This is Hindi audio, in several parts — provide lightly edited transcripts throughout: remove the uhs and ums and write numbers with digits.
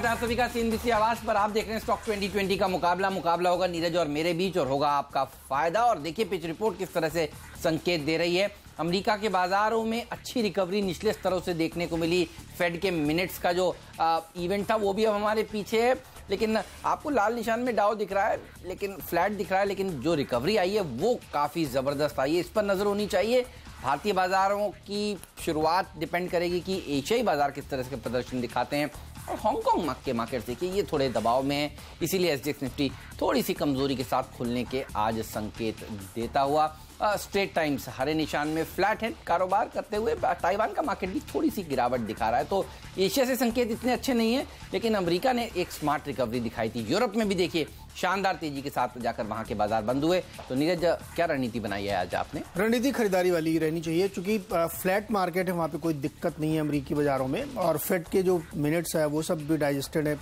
है आप सभी का CNBC आवाज पर। आप देख रहे हैं स्टॉक 2020 का मुकाबला होगा नीरज और मेरे बीच और होगा आपका फायदा। और देखिए पिच रिपोर्ट किस तरह से संकेत दे रही है। अमेरिका के बाजारों में अच्छी रिकवरी निचले स्तरों से देखने को मिली। फेड के मिनट्स का जो इवेंट था वो भी अब हमारे पीछे है, लेकिन आपको लाल निशान में डाउ दिख रहा है, लेकिन फ्लैट दिख रहा है, लेकिन जो रिकवरी आई है वो काफ़ी ज़बरदस्त आई है। इस पर नज़र होनी चाहिए। भारतीय बाजारों की शुरुआत डिपेंड करेगी कि एशियाई बाजार किस तरह के प्रदर्शन दिखाते हैं। और हांगकांग के मार्केट देखिए ये थोड़े दबाव में है, इसीलिए SGX निफ्टी थोड़ी सी कमजोरी के साथ खुलने के आज संकेत देता हुआ। स्ट्रेट टाइम्स हरे निशान में फ्लैट है कारोबार करते हुए। ताइवान का मार्केट भी थोड़ी सी गिरावट दिखा रहा है। तो एशिया से संकेत इतने अच्छे नहीं है, लेकिन अमेरिका ने एक स्मार्ट रिकवरी दिखाई थी। यूरोप में भी देखिए शानदार तेजी के साथ जाकर वहां के बाजार बंद हुए। तो नीरज क्या रणनीति बनाई है आज आपने? रणनीति खरीदारी वाली रहनी चाहिए, क्योंकि फ्लैट मार्केट है, वहां पे कोई दिक्कत नहीं है अमेरिकी बाजारों में। और फेड के जो मिनट्स है वो सब भी डाइजेस्टेड है,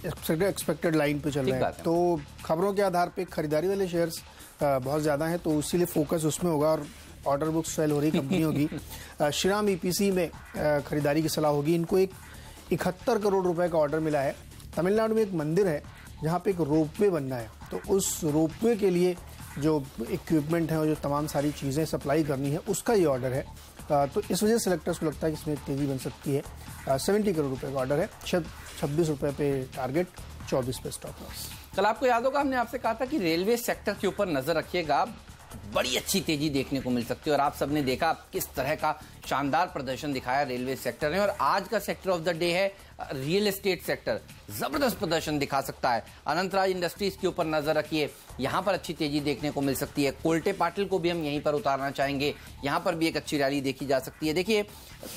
एक्सपेक्टेड लाइन पे चल रहे हैं। तो खबरों के आधार पे खरीदारी वाले शेयर्स बहुत ज्यादा हैं, तो इसीलिए फोकस उसमें होगा। और ऑर्डर बुक सेल हो रही कंपनियों की। श्रीराम EPC में खरीदारी की सलाह होगी। इनको एक 71 करोड़ रुपए का ऑर्डर मिला है। तमिलनाडु में एक मंदिर है जहाँ पे एक रोपवे बनना है, तो उस रोपवे के लिए जो इक्विपमेंट है और जो तमाम सारी चीज़ें सप्लाई करनी है उसका ये ऑर्डर है। तो इस वजह से सेलेक्टर्स को लगता है कि इसमें तेज़ी बन सकती है। 70 करोड़ रुपए का ऑर्डर है। 26 रुपए पे टारगेट, 24 पे स्टॉप लॉस। कल आपको याद होगा हमने आपसे कहा था कि रेलवे सेक्टर के ऊपर नजर रखिएगा, बड़ी अच्छी तेजी देखने को मिल सकती है। और आप सबने देखा किस तरह का शानदार प्रदर्शन दिखाया रेलवे सेक्टर ने। और आज का सेक्टर ऑफ द डे है रियल एस्टेट सेक्टर, जबरदस्त प्रदर्शन दिखा सकता है। अनंतराज इंडस्ट्रीज के ऊपर नजर रखिए, यहां पर अच्छी तेजी देखने को मिल सकती है। कोल्टे पाटिल को भी हम यहीं पर उतारना चाहेंगे, यहां पर भी एक अच्छी रैली देखी जा सकती है। देखिए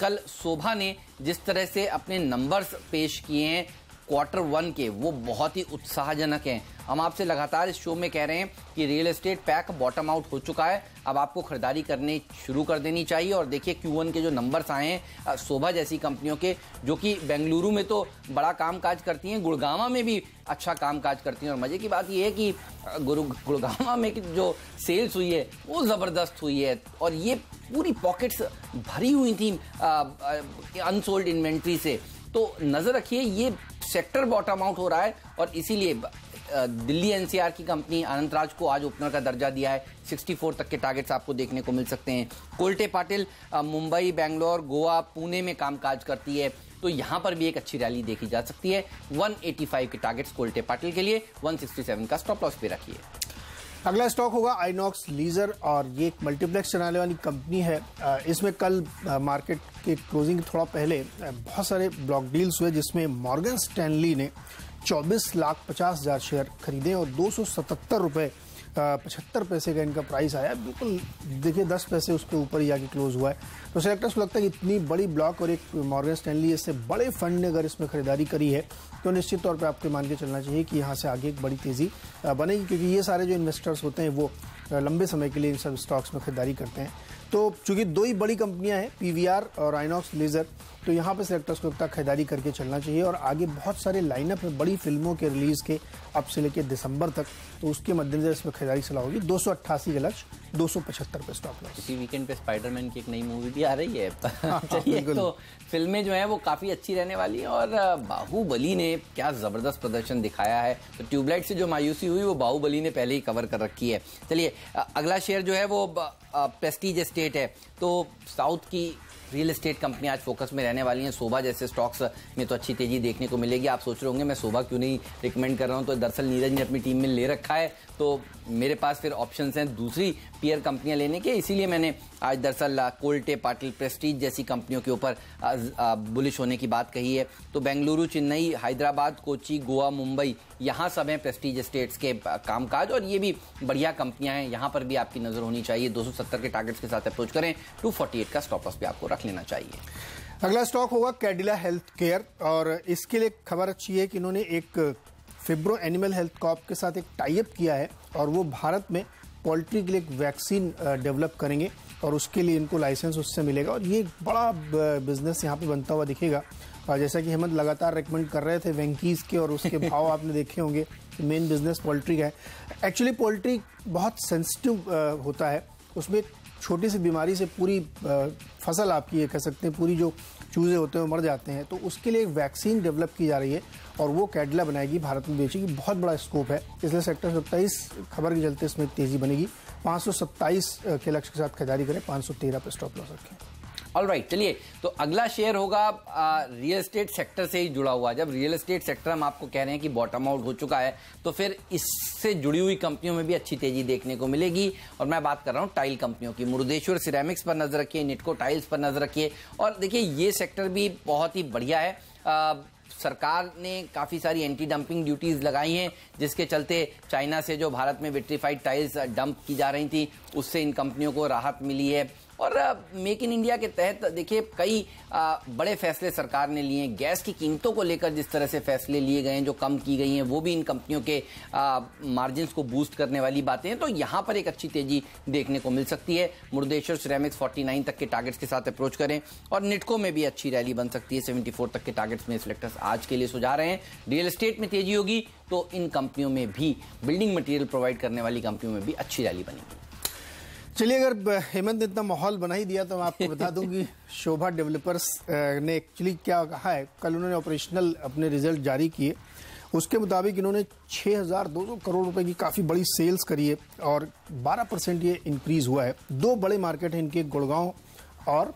कल शोभा ने जिस तरह से अपने नंबर्स पेश किए हैं Q1 के, वो बहुत ही उत्साहजनक हैं। हम आपसे लगातार इस शो में कह रहे हैं कि real estate pack bottom out हो चुका है, अब आपको खरीदारी करनी शुरू कर देनी चाहिए। और देखिए Q1 के जो नंबर्स आए हैं शोभा जैसी कंपनियों के, जो कि बेंगलुरु में तो बड़ा कामकाज करती हैं, गुड़गांवा में भी अच्छा कामकाज करती हैं। और मजे की बात यह है कि गुड़गांवा में जो सेल्स हुई है वो ज़बरदस्त हुई है। और ये पूरी पॉकेट्स भरी हुई थी अनसोल्ड इन्वेंट्री से। तो नजर रखिए ये सेक्टर बॉटम आउट हो रहा है, और इसीलिए दिल्ली NCR की कंपनी अनंतराज को आज ओपनर का दर्जा दिया है। 64 तक के टारगेट्स आपको देखने को मिल सकते हैं। कोल्टे पाटिल मुंबई, बेंगलोर, गोवा, पुणे में कामकाज करती है, तो यहां पर भी एक अच्छी रैली देखी जा सकती है। 185 के टारगेट्स कोल्टे पाटिल के लिए, 167 का स्टॉप लॉस पे रखिए। अगला स्टॉक होगा आइनॉक्स लीजर, और ये एक मल्टीप्लेक्स चलाने वाली कंपनी है। इसमें कल मार्केट के क्लोजिंग थोड़ा पहले बहुत सारे ब्लॉक डील्स हुए, जिसमें मॉर्गन स्टैनली ने 24,50,000 शेयर खरीदे और 277 रुपये 75 पैसे का इनका प्राइस आया। बिल्कुल देखिए 10 पैसे उसके ऊपर ही आके क्लोज हुआ है। तो सेलेक्टर्स को लगता है कि इतनी बड़ी ब्लॉक और एक मॉर्गन स्टैनली इससे बड़े फंड ने अगर इसमें खरीदारी करी है, तो निश्चित तौर पे आपको मान के चलना चाहिए कि यहाँ से आगे एक बड़ी तेज़ी बनेगी, क्योंकि ये सारे जो इन्वेस्टर्स होते हैं वो लंबे समय के लिए इन सब स्टॉक्स में खरीदारी करते हैं। तो चूंकि दो ही बड़ी कंपनियां हैं, PVR और आइनॉक्स लीजर, तो यहाँ पे सेलेक्टर्स को लगता है खरीदारी करके चलना चाहिए। और आगे बहुत सारे लाइनअप है बड़ी फिल्मों के रिलीज के, अब से लेकर दिसंबर तक, तो उसके मद्देनजर इसमें खरीदारी सलाह होगी। 288 का लक्ष्य, 275 पे स्टॉप लॉस। इसी वीकेंड पे स्पाइडरमैन की एक नई मूवी भी आ रही है। चलिए तो फिल्में जो है वो काफी अच्छी रहने वाली है। और बाहुबली ने क्या जबरदस्त प्रदर्शन दिखाया है। तो ट्यूबलाइट से जो मायूसी हुई वो बाहुबली ने पहले ही कवर कर रखी है। चलिए अगला शेयर जो है वो प्रेस्टीज एस्टेट है। तो साउथ की रियल एस्टेट कंपनी आज फोकस में रहने वाली हैं। शोभा जैसे स्टॉक्स में तो अच्छी तेजी देखने को मिलेगी। आप सोच रहे होंगे मैं शोभा क्यों नहीं रिकमेंड कर रहा हूं, तो दरअसल नीरज ने अपनी टीम में ले रखा है, तो मेरे पास फिर ऑप्शंस हैं दूसरी पीयर कंपनियां लेने के, इसीलिए मैंने आज दरअसल कोल्टे पाटिल, प्रेस्टीज जैसी कंपनियों के ऊपर बुलिश होने की बात कही है। तो बेंगलुरु, चेन्नई, हैदराबाद, कोची, गोवा, मुंबई, यहाँ सब हैं प्रेस्टीज एस्टेट्स के कामकाज, और ये भी बढ़िया कंपनियां हैं। यहाँ पर भी आपकी नजर होनी चाहिए। 270 के टारगेट्स के साथ अप्रोच करें। 248 का स्टॉप लॉस भी आपको रख लेना चाहिए। अगला स्टॉक होगा कैडिला हेल्थ केयर, और इसके लिए खबर अच्छी है कि इन्होंने एक फिब्रो एनिमल हेल्थ कॉर्प के साथ एक टाई अप किया है, और वो भारत में पोल्ट्री के लिए एक वैक्सीन डेवलप करेंगे, और उसके लिए इनको लाइसेंस उससे मिलेगा। और ये बड़ा बिजनेस यहाँ पे बनता हुआ दिखेगा। और जैसा कि हेमंत लगातार रेकमेंड कर रहे थे वेंकीज के, और उसके भाव आपने देखे होंगे। मेन बिजनेस पोल्ट्री का है। एक्चुअली पोल्ट्री बहुत सेंसिटिव होता है, उसमें छोटी सी बीमारी से पूरी फसल आपकी ये कह सकते हैं पूरी जो चूजे होते हैं वो मर जाते हैं, तो उसके लिए एक वैक्सीन डेवलप की जा रही है और वो कैडिला बनाएगी, भारत में बेचेगी। बहुत बड़ा स्कोप है, इसलिए सेक्टर 27 खबर के चलते इसमें तेजी बनेगी। 527 के लक्ष्य के साथ खरीदारी करें, 513 पे स्टॉप लॉस रखें। ऑलराइट, चलिए तो अगला शेयर होगा रियल एस्टेट सेक्टर से ही जुड़ा हुआ। जब रियल एस्टेट सेक्टर हम आपको कह रहे हैं कि बॉटम आउट हो चुका है, तो फिर इससे जुड़ी हुई कंपनियों में भी अच्छी तेजी देखने को मिलेगी। और मैं बात कर रहा हूं टाइल कंपनियों की। मुरुदेश्वर सिरेमिक्स पर नजर रखिए, निटको टाइल्स पर नजर रखिए। और देखिए ये सेक्टर भी बहुत ही बढ़िया है। सरकार ने काफ़ी सारी एंटी डंपिंग ड्यूटीज लगाई हैं, जिसके चलते चाइना से जो भारत में विट्रीफाइड टाइल्स डंप की जा रही थी, उससे इन कंपनियों को राहत मिली है। और मेक इन इंडिया के तहत देखिए कई बड़े फैसले सरकार ने लिए हैं। गैस की कीमतों को लेकर जिस तरह से फैसले लिए गए हैं, जो कम की गई हैं, वो भी इन कंपनियों के मार्जिन्स को बूस्ट करने वाली बातें हैं। तो यहां पर एक अच्छी तेजी देखने को मिल सकती है। मुरुदेश्वर सिरेमिक्स 49 तक के टारगेट्स के साथ अप्रोच करें, और निटको में भी अच्छी रैली बन सकती है। 74 तक के टारगेट्स में सिलेक्टर्स आज के लिए सुझा रहे हैं। रियल एस्टेट में तेजी होगी तो इन कंपनियों में भी, बिल्डिंग मटेरियल प्रोवाइड करने वाली कंपनियों में भी अच्छी रैली बनेगी। चलिए, अगर हेमंत ने इतना माहौल बना ही दिया तो मैं आपको बता दूं कि शोभा डेवलपर्स ने एक्चुअली क्या कहा है। कल उन्होंने ऑपरेशनल अपने रिजल्ट जारी किए, उसके मुताबिक इन्होंने 6,200 करोड़ रुपए की काफ़ी बड़ी सेल्स करी है और 12% ये इंक्रीज़ हुआ है। दो बड़े मार्केट हैं इनके, गुड़गांव और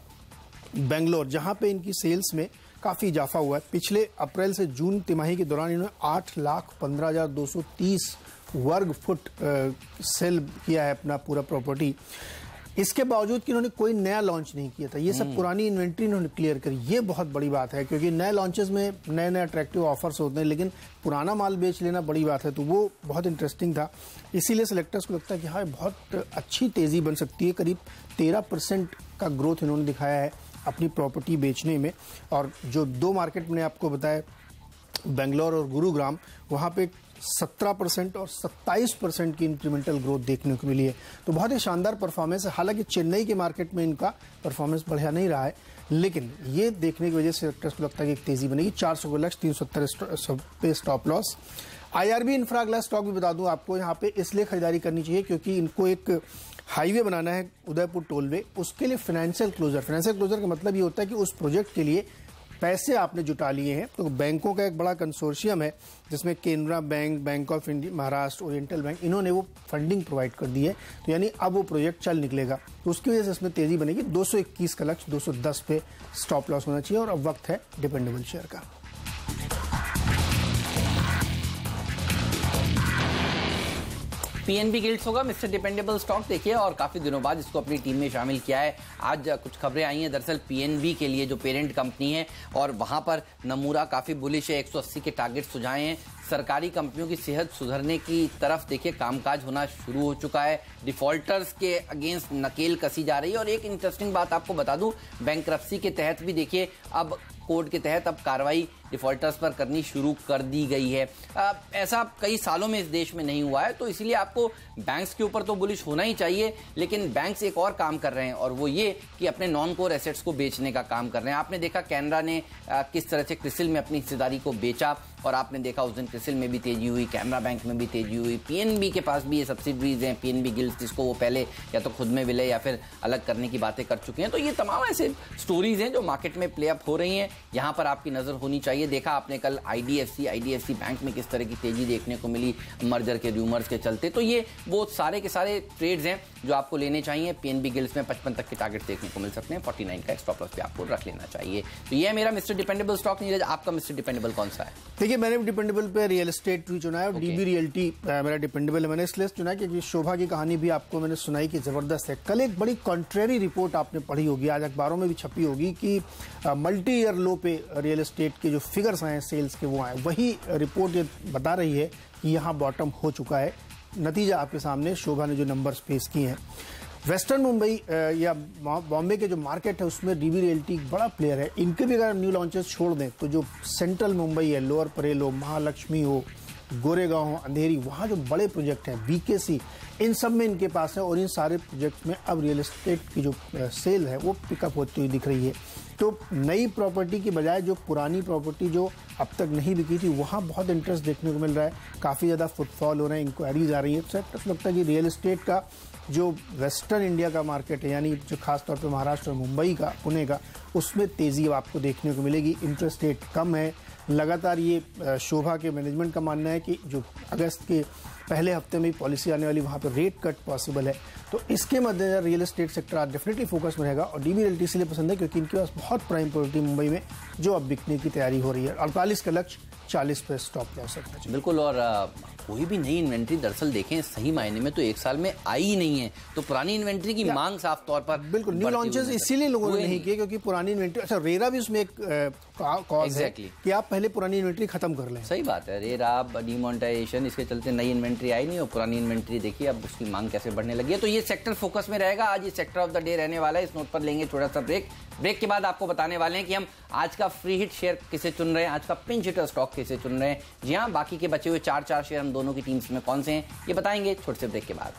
बेंगलोर, जहां पे इनकी सेल्स में काफ़ी इजाफा हुआ है। पिछले अप्रैल से जून तिमाही के दौरान इन्होंने 8,15,230 वर्ग फुट सेल किया है अपना पूरा प्रॉपर्टी। इसके बावजूद कि इन्होंने कोई नया लॉन्च नहीं किया था, ये सब पुरानी इन्वेंट्री इन्होंने क्लियर करी। ये बहुत बड़ी बात है, क्योंकि नए लॉन्चेस में नए नए अट्रैक्टिव ऑफर्स होते हैं, लेकिन पुराना माल बेच लेना बड़ी बात है। तो वो बहुत इंटरेस्टिंग था, इसीलिए सेलेक्टर्स को लगता है कि हाँ बहुत अच्छी तेजी बन सकती है। करीब 13% का ग्रोथ इन्होंने दिखाया है अपनी प्रॉपर्टी बेचने में। और जो दो मार्केट मैंने आपको बताया, बेंगलोर और गुरुग्राम, वहाँ पे 17% और 27% की इंक्रीमेंटल ग्रोथ देखने को मिली है। तो बहुत ही शानदार परफॉर्मेंस है। हालांकि चेन्नई के मार्केट में इनका परफॉर्मेंस बढ़िया नहीं रहा है, लेकिन ये देखने की वजह से सेक्टर्स को लगता है कि एक तेजी बनेगी। 400 का लक्ष्य, 370 पे स्टॉप लॉस। IRB इंफ्रा अगला स्टॉक भी बता दूं आपको, यहाँ पे इसलिए खरीदारी करनी चाहिए क्योंकि इनको एक हाईवे बनाना है, उदयपुर टोलवे। उसके लिए फाइनेंशियल क्लोजर का मतलब ये होता है कि उस प्रोजेक्ट के लिए पैसे आपने जुटा लिए हैं। तो बैंकों का एक बड़ा कंसोर्शियम है, जिसमें Canara bank, bank of India, Maharashtra, oriental bank, इन्होंने वो फंडिंग प्रोवाइड कर दी है। तो यानी अब वो प्रोजेक्ट चल निकलेगा, तो उसकी वजह से इसमें तेजी बनेगी। 221 का लक्ष्य, 210 पे स्टॉप लॉस होना चाहिए। और अब वक्त है डिपेंडेबल शेयर का। पीएनबी गिल्ड्स होगा मिस्टर डिपेंडेबल स्टॉक। देखिए, और काफी दिनों बाद इसको अपनी टीम में शामिल किया है। आज कुछ खबरें आई हैं, दरअसल पीएनबी के लिए जो पेरेंट कंपनी है, और वहां पर नमूरा काफी बुलिश है, 180 के टारगेट सुझाए हैं। सरकारी कंपनियों की सेहत सुधरने की तरफ देखिए कामकाज होना शुरू हो चुका है। डिफॉल्टर्स के अगेंस्ट नकेल कसी जा रही है। और एक इंटरेस्टिंग बात आपको बता दूं, बैंक्रप्सी के तहत भी देखिए अब कोड के तहत अब कार्रवाई डिफॉल्टर्स पर करनी शुरू कर दी गई है। ऐसा कई सालों में इस देश में नहीं हुआ है, तो इसलिए आपको बैंक्स के ऊपर तो बुलिश होना ही चाहिए। लेकिन बैंक्स एक और काम कर रहे हैं, और वो ये कि अपने नॉन कोर एसेट्स को बेचने का काम कर रहे हैं। आपने देखा कैनरा ने किस तरह से क्रिसिल में अपनी हिस्सेदारी को बेचा, और आपने देखा उस दिन क्रिसिल में भी तेजी हुई, कैनरा बैंक में भी तेजी हुई। पीएनबी के पास भी ये सब्सिडरीज हैं, पीएनबी गिल्ड्स, जिसको वो पहले या तो खुद में विलय या फिर अलग करने की बातें कर चुके हैं। तो ये तमाम ऐसे स्टोरीज हैं जो मार्केट में प्ले अप हो रही हैं, यहाँ पर आपकी नजर होनी चाहिए। देखा आपने कल आईडीएफसी बैंक में किस तरह की तेजी देखने को मिली मर्जर के रूमर्स के चलते। तो ये वो सारे के सारे ट्रेड्स हैं जो आपको लेने चाहिए। पीएनबी गिल्ड्स में 55 तक के टारगेट देखने को मिल सकते हैं, 49 का स्टॉप लॉस पे आपको रख लेना चाहिए। तो ये है मेरा मिस्टर डिपेंडेबल स्टॉक। नीरज, आपका मिस्टर डिपेंडेबल कौन सा है? देखिए, मैंने डिपेंडेबल पे रियल एस्टेट भी चुना है, और डीबी रियल्टी मेरा डिपेंडेबल है। मैंने इसलिए चुना क्योंकि शोभा की कहानी भी आपको मैंने सुनाई कि जबरदस्त है। कल एक बड़ी कॉन्ट्रेरी रिपोर्ट आपने पढ़ी होगी, आज अखबारों में भी छपी होगी, कि मल्टी ईयर लो पे रियल एस्टेट के जो फिगर्स आए सेल्स के वो आए। वही रिपोर्ट ये बता रही है कि यहाँ बॉटम हो चुका है। नतीजा आपके सामने, शोभा ने जो नंबर्स पेश किए हैं। वेस्टर्न मुंबई या बॉम्बे के जो मार्केट है उसमें डीबी रियल्टी बड़ा प्लेयर है। इनके भी अगर न्यू लॉन्चेस छोड़ दें तो जो सेंट्रल मुंबई है, लोअर परेल हो, महालक्ष्मी हो, गोरेगांव हो, अंधेरी, वहाँ जो बड़े प्रोजेक्ट हैं, बीकेसी, इन सब में इनके पास है। और इन सारे प्रोजेक्ट में अब रियल एस्टेट की जो सेल है वो पिकअप होती हुई दिख रही है। तो नई प्रॉपर्टी की बजाय जो पुरानी प्रॉपर्टी जो अब तक नहीं बिकी थी वहाँ बहुत इंटरेस्ट देखने को मिल रहा है, काफ़ी ज़्यादा फुटफॉल हो रहे हैं, इंक्वायरीज आ रही है। तो लगता है कि रियल एस्टेट का जो वेस्टर्न इंडिया का मार्केट है, यानी जो खासतौर पे महाराष्ट्र और मुंबई का, पुणे का, उसमें तेज़ी आपको देखने को मिलेगी। इंटरेस्ट रेट कम है लगातार। ये शोभा के मैनेजमेंट का मानना है कि जो अगस्त के पहले हफ्ते में पॉलिसी आने वाली, वहाँ पर रेट कट पॉसिबल है। तो इसके मद्देनजर रियल एस्टेट सेक्टर आज डेफिनेटली फोकस में रहेगा। और डीबी रियल्टी इसलिए पसंद है क्योंकि इनके पास बहुत प्राइम प्रॉपर्टी मुंबई में जो अब बिकने की तैयारी हो रही है। 48 का लक्ष्य, 40 पे स्टॉप लॉस रखना चाहिए। बिल्कुल। और कोई भी नई इन्वेंट्री दरअसल देखें सही मायने में तो एक साल में आई ही नहीं है, तो पुरानी इन्वेंट्री की मांग साफ तौर पर बिल्कुल न्यू लॉन्चेस इसीलिए लोगों ने नहीं किए क्योंकि पुरानी इन्वेंट्री, अच्छा रेरा भी उसमें एक कॉज है कि आप पहले पुरानी इन्वेंट्री खत्म कर लें। सही बात है, रेरा डिमोनेटाइजेशन, इसके चलते नई इन्वेंट्री आई नहीं और पुरानी इन्वेंट्री देखिए अब उसकी मांग कैसे बढ़ने लगी है। तो ये सेक्टर फोकस में रहेगा। आज ये सेक्टर ऑफ द डे रहने वाला है। इस नोट पर लेंगे थोड़ा सा ब्रेक। ब्रेक के बाद आपको बताने वाले हैं कि हम आज का फ्री हिट शेयर किसे चुन रहे हैं, आज का पिंच हिटर स्टॉक किसे चुन रहे हैं। जी हाँ, बाकी के बचे हुए 4 शेयर हम दोनों की टीम्स में कौन से हैं ये बताएंगे छोटे से ब्रेक के बाद।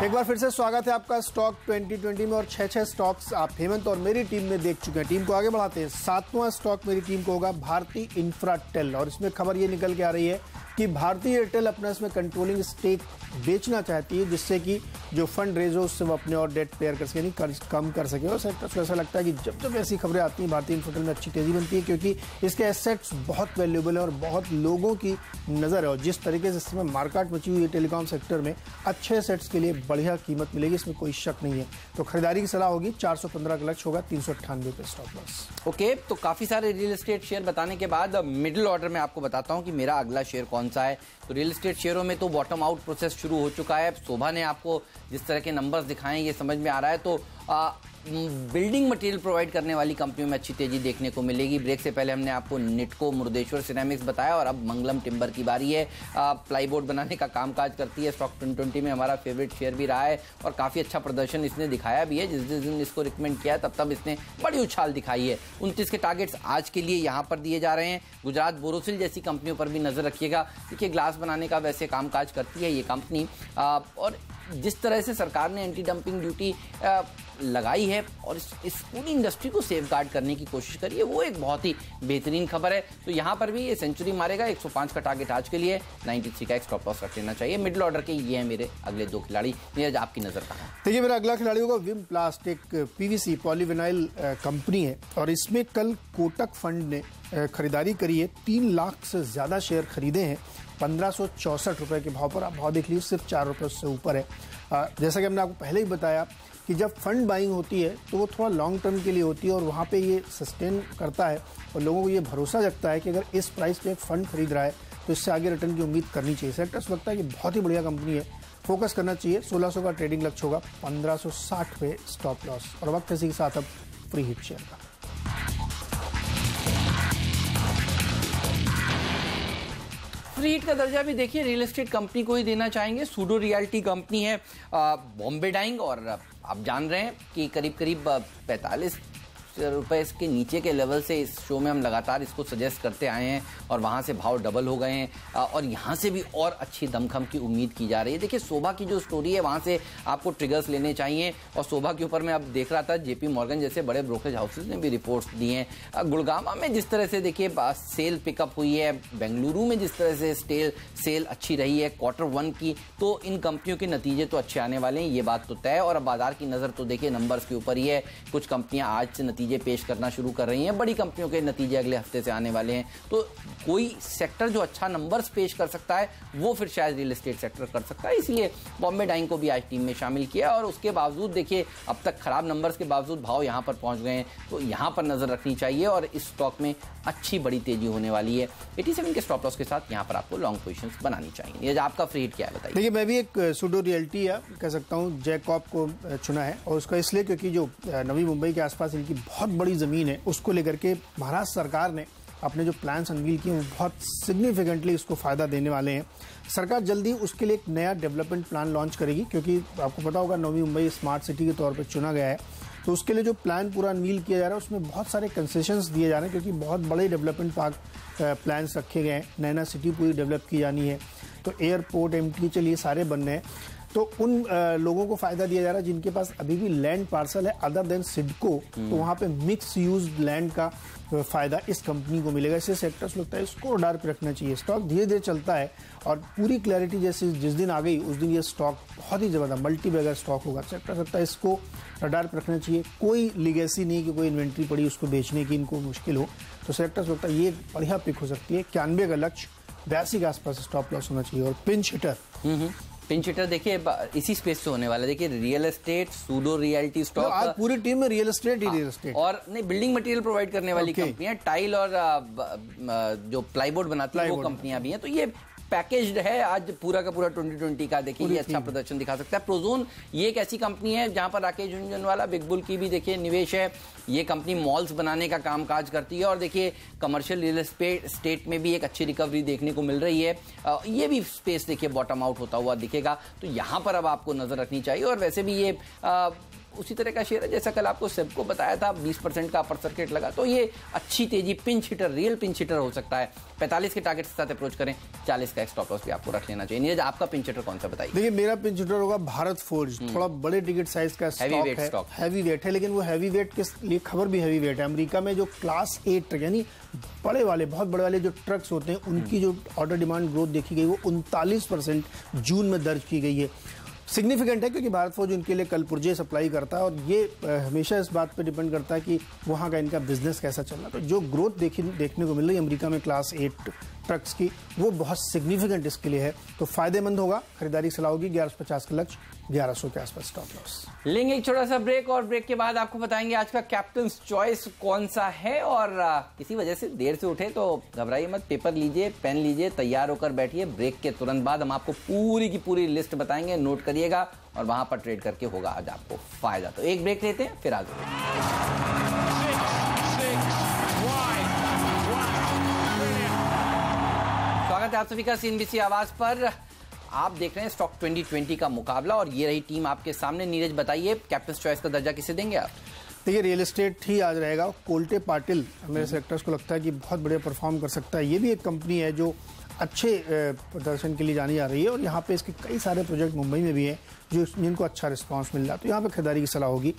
एक बार फिर से स्वागत है आपका स्टॉक 2020 में। और 6 स्टॉक्स आप हेमंत और मेरी टीम में देख चुके हैं। टीम को आगे बढ़ाते हैं। 7वां स्टॉक मेरी टीम को होगा भारती इंफ्राटेल। और इसमें खबर ये निकल के आ रही है कि भारती एयरटेल अपना इसमें कंट्रोलिंग स्टेक बेचना चाहती है, जिससे कि जो फंड रेज हो उससे वो अपने और डेट पेयर कर सके, यानी कम कर सके। और सेक्टर को ऐसा लगता है कि जब जब ऐसी खबरें आती हैं भारती इंफ्राटेल में अच्छी तेजी बनती है, क्योंकि इसके एसेट्स बहुत वैल्यूएबल है और बहुत लोगों की नज़र है। और जिस तरीके से इसमें मार्केट मची हुई है टेलीकॉम सेक्टर में, अच्छे एसेट्स के लिए बढ़िया कीमत मिलेगी, इसमें कोई शक नहीं है। तो खरीदारी की सलाह होगी। 415 का लक्ष्य होगा, 398 पे स्टॉप लॉस। ओके, तो काफी सारे रियल एस्टेट शेयर बताने के बाद मिडिल ऑर्डर में आपको बताता हूं कि मेरा अगला शेयर कौन सा है। तो रियल एस्टेट शेयरों में तो बॉटम आउट प्रोसेस शुरू हो चुका है। शोभा ने आपको जिस तरह के नंबर्स दिखाए ये समझ में आ रहा है। तो बिल्डिंग मटेरियल प्रोवाइड करने वाली कंपनियों में अच्छी तेजी देखने को मिलेगी। ब्रेक से पहले हमने आपको निटको, मुर्देश्वर सिरेमिक्स बताया और अब मंगलम टिम्बर की बारी है। प्लाईबोर्ड बनाने का कामकाज करती है। स्टॉक 2020 में हमारा फेवरेट शेयर भी रहा है और काफ़ी अच्छा प्रदर्शन इसने दिखाया भी है। जिस दिन इसको रिकमेंड किया तब इसने बड़ी उछाल दिखाई है। 29 के टारगेट्स आज के लिए यहाँ पर दिए जा रहे हैं। गुजरात बोरोसिल जैसी कंपनियों पर भी नजर रखिएगा। देखिए, ग्लास बनाने का वैसे कामकाज करती है ये कंपनी। और जिस तरह से सरकार ने एंटी डंपिंग ड्यूटी लगाई है और इस पूरी इंडस्ट्री को सेफगार्ड करने की कोशिश करी है, वो एक बहुत ही बेहतरीन खबर है। तो यहाँ पर भी ये सेंचुरी मारेगा। 105 का टारगेट आज के लिए, 93 का एक स्टॉप लॉस रख लेना चाहिए। मिडिल ऑर्डर के ये हैं मेरे अगले 2 खिलाड़ी। नीरज, आपकी नजर कहाँ है? देखिए, मेरा अगला खिलाड़ी होगा विमप्लास्ट, एक पीवीसी पॉलीविनाइल कंपनी है। और इसमें कल कोटक फंड ने खरीदारी करी है। 3 लाख से ज्यादा शेयर खरीदे हैं 1564 रुपए के भाव पर। आप भाव देख लीजिए, सिर्फ 4 रुपये उससे ऊपर है। जैसा कि हमने आपको पहले ही बताया कि जब फंड बाइंग होती है तो वो थोड़ा लॉन्ग टर्म के लिए होती है और वहाँ पे ये सस्टेन करता है और लोगों को ये भरोसा जगता है कि अगर इस प्राइस पे एक फंड खरीद रहा है तो इससे आगे रिटर्न की उम्मीद करनी चाहिए। सेक्टर्स लगता है कि बहुत ही बढ़िया कंपनी है, फोकस करना चाहिए। 1600 का ट्रेडिंग लक्ष्य होगा, 1560 पे स्टॉप लॉस। और वक्त इसी के साथ अब फ्री हिट शेयर का। फ्री हिट का दर्जा भी देखिए रियल एस्टेट कंपनी को ही देना चाहेंगे। सूडो रियल्टी कंपनी है बॉम्बे डाइंग। और आप जान रहे हैं कि करीब 45 रुपए के नीचे के लेवल से इस शो में हम लगातार इसको सजेस्ट करते आए हैं और वहाँ से भाव डबल हो गए हैं और यहाँ से भी और अच्छी दमखम की उम्मीद की जा रही है। देखिए, शोभा की जो स्टोरी है वहाँ से आपको ट्रिगर्स लेने चाहिए। और शोभा के ऊपर मैं अब देख रहा था JP मॉर्गन जैसे बड़े ब्रोकरेज हाउसेज ने भी रिपोर्ट्स दी हैं। गुड़गामा में जिस तरह से देखिए सेल पिकअप हुई है, बेंगलुरु में जिस तरह से सेल अच्छी रही है Q1 की, तो इन कंपनियों के नतीजे तो अच्छे आने वाले हैं, ये बात तो तय। और अब बाजार की नज़र तो देखिए नंबर्स के ऊपर ही है। कुछ कंपनियां आज से नतीजे पेश करना शुरू कर रही हैं, बड़ी कंपनियों के नतीजे अगले हफ्ते से आने वाले हैं। तो कोई सेक्टर जो अच्छा नंबर्स पेश कर सकता है वो फिर शायद रियल एस्टेट सेक्टर कर सकता है। इसलिए बॉम्बे डाइंग को भी आज टीम में शामिल किया और उसके बावजूद देखिए अब तक खराब नंबर्स के बावजूद भाव यहां पर पहुंच गए हैं, तो यहां पर नजर रखनी चाहिए और इस स्टॉक में अच्छी बड़ी तेजी होने वाली है। 87 के स्टॉप लॉस के साथ यहां पर आपको लॉन्ग पोजीशंस बनानी चाहिए। ये आपका फ्री हिट क्या है बताइए? देखिए, मैं भी एक सूडो रियल्टी कह सकता हूँ जैकॉप को चुना है और उसका इसलिए क्योंकि जो नवी मुंबई के आसपास इनकी बहुत बड़ी जमीन है उसको लेकर के महाराष्ट्र सरकार ने अपने जो प्लान्स अनवील किए वो बहुत सिग्निफिकेंटली इसको फायदा देने वाले हैं। सरकार जल्दी उसके लिए एक नया डेवलपमेंट प्लान लॉन्च करेगी, क्योंकि आपको पता होगा नवी मुंबई स्मार्ट सिटी के तौर पर चुना गया है। तो उसके लिए जो प्लान पूरा अनवील किया जा रहा है उसमें बहुत सारे कंसेशंस दिए जा रहे हैं, क्योंकि बहुत बड़े डेवलपमेंट पार्क प्लान्स रखे गए हैं। नैना सिटी पूरी डेवलप की जानी है, तो एयरपोर्ट, MT, चलिए सारे बनने हैं। तो उन लोगों को फायदा दिया जा रहा है जिनके पास अभी भी लैंड पार्सल है अदर देन सिडको, तो वहां पे मिक्स यूज लैंड का फायदा इस कंपनी को मिलेगा। इससे सेक्टर्स लगता है इसको रडार पे रखना चाहिए। स्टॉक धीरे धीरे चलता है और पूरी क्लैरिटी जैसे जिस दिन आ गई उस दिन ये स्टॉक बहुत ही जबरदस्त मल्टी बैगर स्टॉक होगा। सेक्टर लगता है इसको रडार पे रखना चाहिए। कोई लीगेसी नहीं कि कोई इन्वेंट्री पड़ी उसको बेचने की इनको मुश्किल हो, तो सेक्टर्स लगता है ये बढ़िया पिक हो सकती है। 91 का लक्ष्य 82 के आसपास स्टॉप लॉस होना चाहिए। और पिंच हिटर देखिए इसी स्पेस से होने वाला है। देखिए real estate, pseudo realty stock, आज पूरी टीम में रियल एस्टेट ही रियल एस्टेट और नहीं बिल्डिंग मटेरियल प्रोवाइड करने वाली कंपनियां, टाइल और जो प्लाईबोर्ड बनाती है वो कंपनियां भी हैं। तो ये पैकेज्ड है आज पूरा का पूरा 2020 का। देखिए ये अच्छा प्रदर्शन दिखा सकता है। प्रोजोन ये एक ऐसी कंपनी है जहां पर राकेश झुनझुनवाला, बिग बुल की भी देखिए निवेश है। ये कंपनी मॉल्स बनाने का कामकाज करती है और देखिए कमर्शियल रियल एस्टेट में भी एक अच्छी रिकवरी देखने को मिल रही है। ये भी स्पेस देखिए बॉटम आउट होता हुआ दिखेगा, तो यहां पर अब आपको नजर रखनी चाहिए। और वैसे भी ये उसी तरह का शेयर है जैसा कल आपको सबको बताया था, 20% का अपर सर्किट लगा, तो ये अच्छी तेजी pinch hitter, real pinch hitter हो सकता है। 45 के टारगेट के साथ अप्रोच करें, 40 का स्टॉप लॉस भी आपको रख लेना चाहिए। नीरज आपका पिंच हिटर कौन सा बताइए? देखिए मेरा पिंच हिटर होगा भारत फोर्ज। थोड़ा बड़े टिकट साइज का स्टॉक है, हैवी वेट है, लेकिन वो हैवी वेट के लिए खबर भी हैवी वेट है। अमेरिका में जो क्लास 8 ट्रक यानी बड़े वाले बहुत बड़े वाले जो ट्रक्स होते हैं उनकी जो ऑर्डर डिमांड ग्रोथ देखी गई वो 39% जून में दर्ज की गई है। सिग्निफिकेंट है क्योंकि भारत फौज उनके लिए कल पुर्जे सप्लाई करता है और ये हमेशा इस बात पे डिपेंड करता है कि वहाँ का इनका बिजनेस कैसा चल रहा है। तो जो ग्रोथ देखने को मिल रही है अमेरिका में क्लास 8 ट्रक्स की, वो बहुत सिग्निफिकेंट इसके लिए है, तो फायदेमंद होगा। खरीदारी सलाह होगी। 1150 का लक्ष्य, 1100 के आसपास स्टॉप लॉस। लेंगे एक छोटा सा ब्रेक और ब्रेक के बाद आपको बताएंगे आज का कैप्टन्स चॉइस कौन सा है। और किसी वजह से देर से उठे तो घबराइए मत, पेपर लीजिए, पेन लीजिए, तैयार होकर बैठिए। ब्रेक के तुरंत बाद हम आपको पूरी की पूरी लिस्ट बताएंगे, नोट करिएगा और वहां पर ट्रेड करके होगा आज आपको फायदा। तो एक ब्रेक लेते हैं, फिर आगे। स्वागत है आप सभी का CNBC आवाज पर। आप देख रहे हैं स्टॉक 2020 का मुकाबला और ये रही टीम आपके सामने। नीरज बताइए कैप्टन्स चॉइस का दर्जा किसे देंगे आप? देखिए रियल एस्टेट ही आज रहेगा। कोल्टे पाटिल मेरे सेक्टर्स को लगता है कि बहुत बढ़िया परफॉर्म कर सकता है। ये भी एक कंपनी है जो अच्छे प्रदर्शन के लिए जानी जा रही है और यहाँ पे इसके कई सारे प्रोजेक्ट मुंबई में भी हैं जो जिनको अच्छा रिस्पांस मिल रहा है, तो यहाँ पे खरीदारी की सलाह होगी।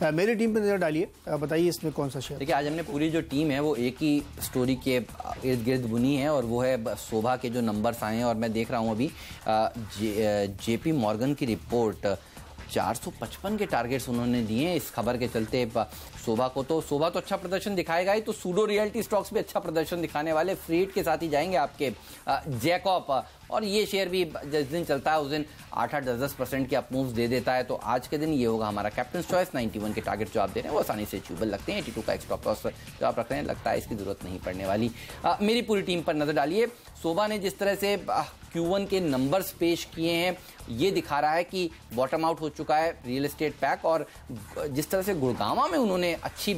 मेरी टीम पे नजर डालिए, बताइए इसमें कौन सा शेयर। देखिए आज हमने पूरी जो टीम है वो एक ही स्टोरी के इर्द गिर्द बुनी है और वो है शोभा के जो नंबर्स आए हैं। और मैं देख रहा हूँ अभी JP मॉर्गन की रिपोर्ट, 455 के टारगेट्स उन्होंने दिए इस खबर के चलते शोभा को। तो शोभा तो अच्छा प्रदर्शन दिखाएगा ही, तो सूडो रियल्टी स्टॉक्स भी अच्छा प्रदर्शन दिखाने वाले। फ्रीट के साथ ही जाएंगे आपके जैकॉप, और ये शेयर भी जिस दिन चलता है उस दिन 8-10% के अप मूव्स दे देता है। तो आज के दिन ये होगा हमारा कैप्टन्स चॉइस। 91 के टारगेट जो आप दे रहे हैं वो आसानी से अचीवेबल लगते हैं। 82 का स्टॉप लॉस जो आप रख रहे हैं लगता है इसकी जरूरत नहीं पड़ने वाली। मेरी पूरी टीम पर नजर डालिए। शोभा ने जिस तरह से Q1 के नंबर्स पेश किए हैं ये दिखा रहा है कि बॉटम आउट हो चुका है रियल एस्टेट पैक, और जिस तरह से गुड़गांवा में उन्होंने अच्छी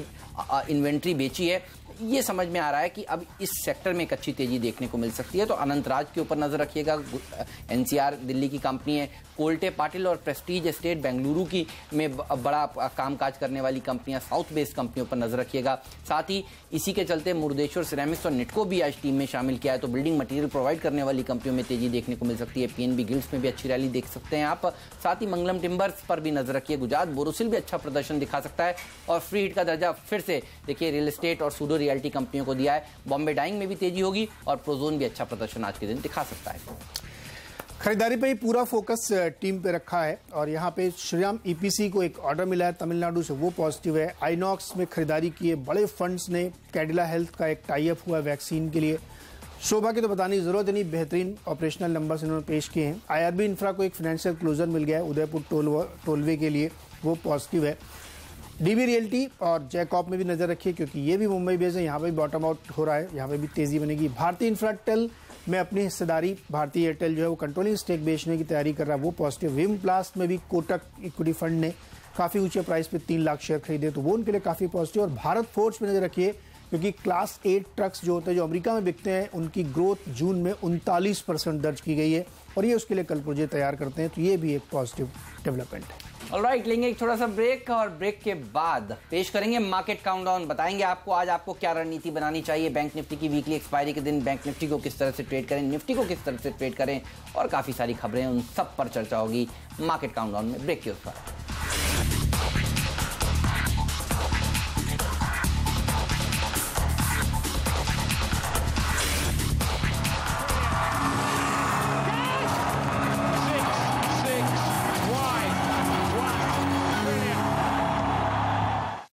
इन्वेंट्री बेची है ये समझ में आ रहा है कि अब इस सेक्टर में एक अच्छी तेजी देखने को मिल सकती है। तो अनंत राज के ऊपर नजर रखिएगा, NCR दिल्ली की कंपनी है। कोल्टे पाटिल और प्रेस्टीज एस्टेट बेंगलुरु की में बड़ा कामकाज करने वाली कंपनियां, साउथ बेस्ड कंपनियों पर नजर रखिएगा। साथ ही इसी के चलते मुरुदेश्वर सिरेमिक्स और निटको भी आज टीम में शामिल किया है। तो बिल्डिंग मटेरियल प्रोवाइड करने वाली कंपनियों में तेजी देखने को मिल सकती है। PNB गिल्ड्स में भी अच्छी रैली देख सकते हैं आप। साथ ही मंगलम टिम्बर्स पर भी नजर रखिए। गुजरात बोरोसिल भी अच्छा प्रदर्शन दिखा सकता है। और फ्री हिट का दर्जा फिर से देखिए रियल एस्टेट और सूडो रियल्टी कंपनियों को दिया है। बॉम्बे डाइंग में भी तेजी होगी और प्रोजोन भी अच्छा प्रदर्शन आज के दिन दिखा सकता है। खरीदारी पे ही पूरा फोकस टीम पे रखा है और यहाँ पे श्रीराम EPC को एक ऑर्डर मिला है तमिलनाडु से, वो पॉजिटिव है। आइनॉक्स में खरीदारी की है बड़े फंड्स ने। कैडिला हेल्थ का एक टाई अप हुआ वैक्सीन के लिए। शोभा की तो बताने की जरूरत नहीं, बेहतरीन ऑपरेशनल नंबर्स इन्होंने पेश किए हैं। IRB इंफ्रा को एक फाइनेंशियल क्लोजर मिल गया है उदयपुर टोलवे के लिए, वो पॉजिटिव है। DB रियल्टी और जैकॉप में भी नजर रखिए क्योंकि ये भी मुंबई बेस है, यहाँ पे भी बॉटम आउट हो रहा है, यहाँ पे भी तेजी बनेगी। भारतीय इंफ्राटेल में अपनी हिस्सेदारी, भारतीय एयरटेल जो है वो कंट्रोलिंग स्टेक बेचने की तैयारी कर रहा है, वो पॉजिटिव। विम प्लास्ट में भी कोटक इक्विटी फंड ने काफी ऊंचे प्राइस पे 3 लाख शेयर खरीदे, तो वो उनके लिए काफी पॉजिटिव। और भारत फोर्ज पे नजर रखिए क्योंकि क्लास 8 ट्रक्स जो होते हैं जो अमेरिका में बिकते हैं उनकी ग्रोथ जून में 39% दर्ज की गई है और ये उसके लिए कल प्रोजेक्ट तैयार करते हैं, तो ये भी एक पॉजिटिव डेवलपमेंट है। ऑलराइट, लेंगे एक थोड़ा सा ब्रेक और ब्रेक के बाद पेश करेंगे मार्केट काउंटडाउन। बताएंगे आपको आज आपको क्या रणनीति बनानी चाहिए। बैंक निफ्टी की वीकली एक्सपायरी के दिन बैंक निफ्टी को किस तरह से ट्रेड करें, निफ्टी को किस तरह से ट्रेड करें और काफी सारी खबरें, उन सब पर चर्चा होगी मार्केट काउंटडाउन में ब्रेक के उस पर।